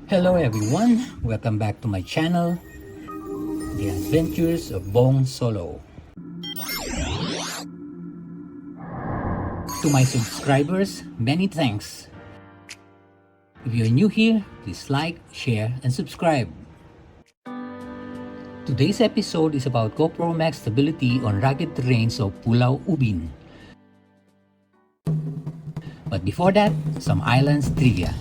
Hello everyone, welcome back to my channel, The Adventures of Bong Solo. To my subscribers, many thanks. If you're new here, please like, share, and subscribe. Today's episode is about GoPro Max stability on rugged terrains of Pulau Ubin. But before that, some islands trivia.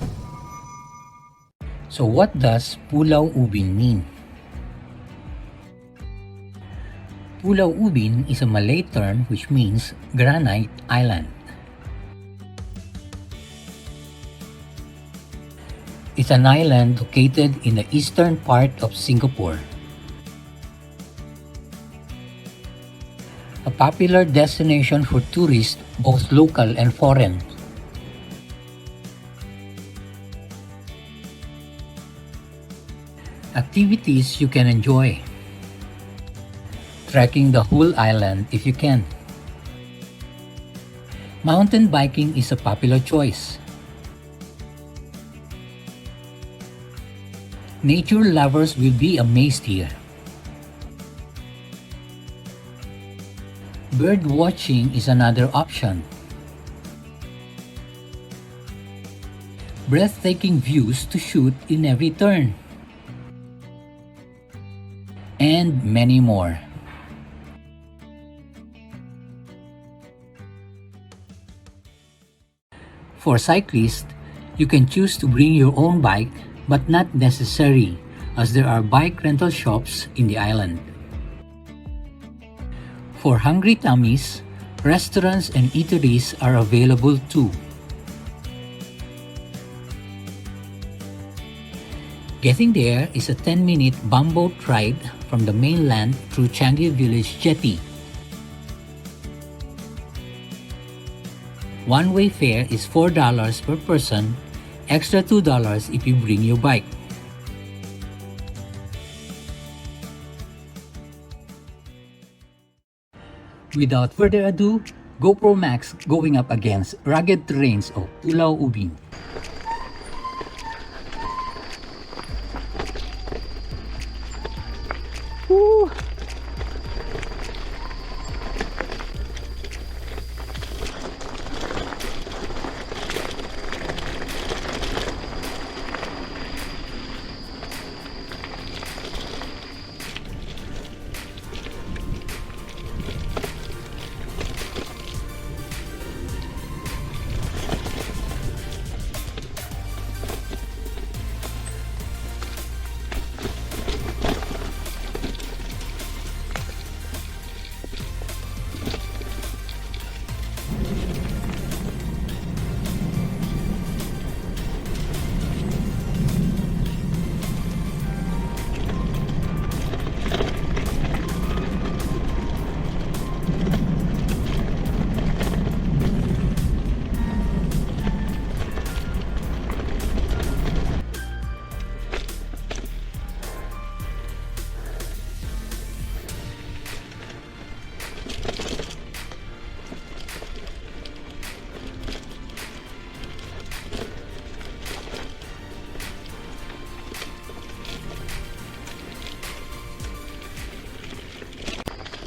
So what does Pulau Ubin mean? Pulau Ubin is a Malay term which means granite island. It's an island located in the eastern part of Singapore. A popular destination for tourists, both local and foreign. Activities you can enjoy. Trekking the whole island if you can. Mountain biking is a popular choice. Nature lovers will be amazed here. Bird watching is another option. Breathtaking views to shoot in every turn. And many more. For cyclists, you can choose to bring your own bike, but not necessary as there are bike rental shops in the island. For hungry tummies, restaurants and eateries are available too. Getting there is a 10-minute bumboat ride from the mainland through Changi Village Jetty. One-way fare is $4 per person, extra $2 if you bring your bike. Without further ado, GoPro Max going up against rugged terrains of Pulau Ubin. Woo!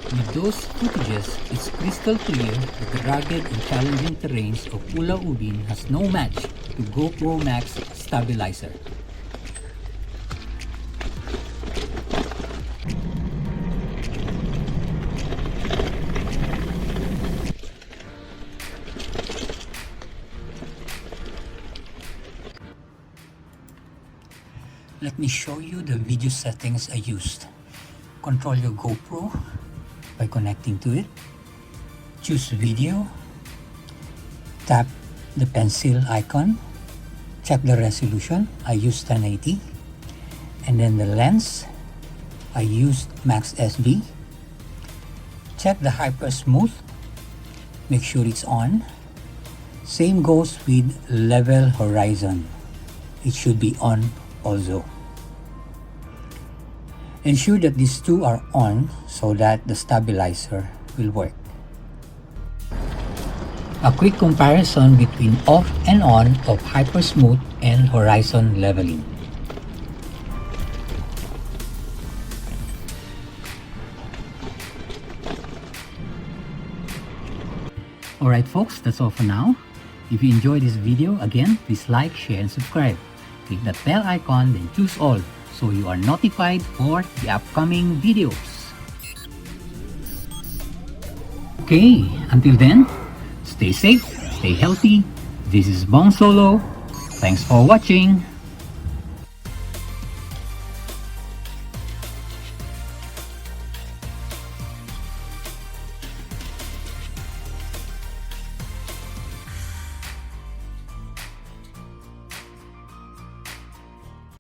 With those footages, it's crystal clear that the rugged and challenging terrains of Pulau Ubin has no match to GoPro Max stabilizer. Let me show you the video settings I used. Control your GoPro by connecting to it. Choose video. Tap the pencil icon. Check the resolution. I used 1080. And then the lens. I used Max SB. Check the hyper smooth. Make sure it's on. Same goes with level horizon. It should be on also. Ensure that these two are on so that the stabilizer will work. A quick comparison between off and on of hypersmooth and horizon leveling. Alright folks, that's all for now. If you enjoyed this video, again, please like, share, and subscribe. Click that bell icon, then choose all so you are notified for the upcoming videos. Okay, until then, stay safe, stay healthy. This is Bong Solo. Thanks for watching.